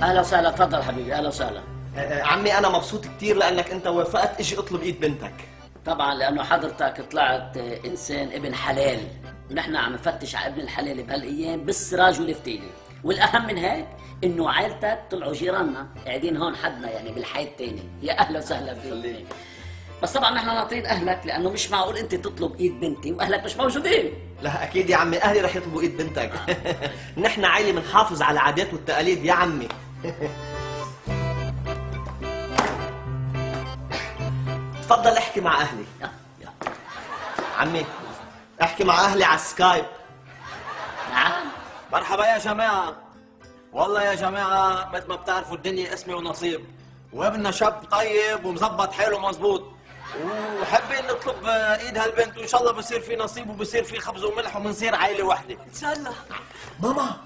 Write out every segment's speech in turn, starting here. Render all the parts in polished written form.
اهلا وسهلا، تفضل حبيبي، اهلا وسهلا. عمي انا مبسوط كتير لانك انت وافقت اجي اطلب ايد بنتك. طبعا لانه حضرتك طلعت انسان ابن حلال، ونحن عم نفتش على ابن الحلال بهالايام بالسراج والفتيله، والاهم من هيك انه عائلتك طلعوا جيراننا قاعدين هون حدنا يعني بالحي الثاني. يا اهلا وسهلا فيك. بس طبعا نحن ناطرين اهلك لانه مش معقول انت تطلب ايد بنتي واهلك مش موجودين. لا اكيد يا عمي اهلي رح يطلبوا ايد بنتك. نحن عائله بنحافظ على العادات والتقاليد يا عمي. تفضل احكي مع اهلي. يا. عمي احكي مع اهلي على السكايب. نعم. مرحبا يا جماعة. والله يا جماعة مثل ما بتعرفوا الدنيا اسمي ونصيب، وابننا شاب طيب ومظبط حاله مظبوط، وحابين نطلب ايد هالبنت، وان شاء الله بصير في نصيب وبصير في خبز وملح وبنصير عائلة وحدة ان شاء الله. ماما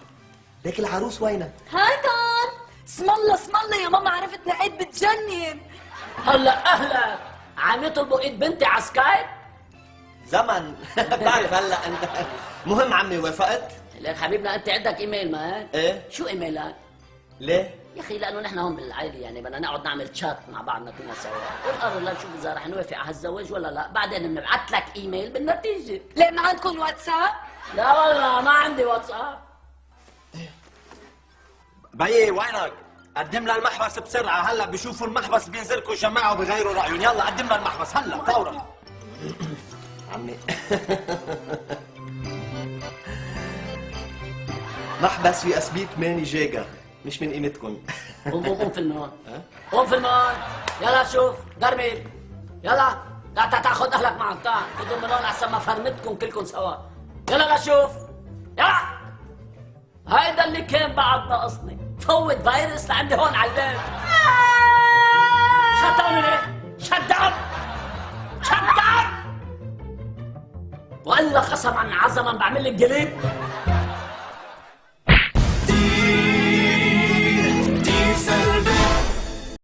ليك العروس وينها؟ هاكان اسم الله اسم الله يا ماما، عرفت نعيد بتجنن. هلا اهلك عم يطلبوا ايد بنتي على سكايب؟ زمن. بتعرف هلا انت. مهم عمي وافقت؟ لك حبيبنا انت عندك ايميل ما هيك؟ ايه. شو ايميلك؟ ليه؟ يا اخي لانه نحن هون بالعائله يعني بدنا نقعد نعمل تشات مع بعضنا كلنا سوا، ونقرر لنشوف اذا رح نوافق على هالزواج ولا لا، بعدين بنبعث لك ايميل بالنتيجه. ليه ما عندكم واتساب؟ لا والله ما عندي واتساب. بيي وينك؟ قدم لها المحبس بسرعة، هلا بشوفوا المحبس بينزلكوا جماعة وبغيروا رأيهم، يلا قدم لها المحبس هلا فورا. عمي محبس في اسبيت 8 جيجا، مش من قيمتكم. قوم في المنون. قوم في المنون. يلا شوف درميل. يلا تعال تاخذ اهلك معك، تعال خذوا المنون احسن ما فرمتكم كلكم سوا. يلا لشوف. يلا هيدا اللي كان بعد ناقصني، فوت فيروس لعندي هون على البيت. شتوني ليه؟ شدام شدام، والا قسما عظما بعمل لك جليد.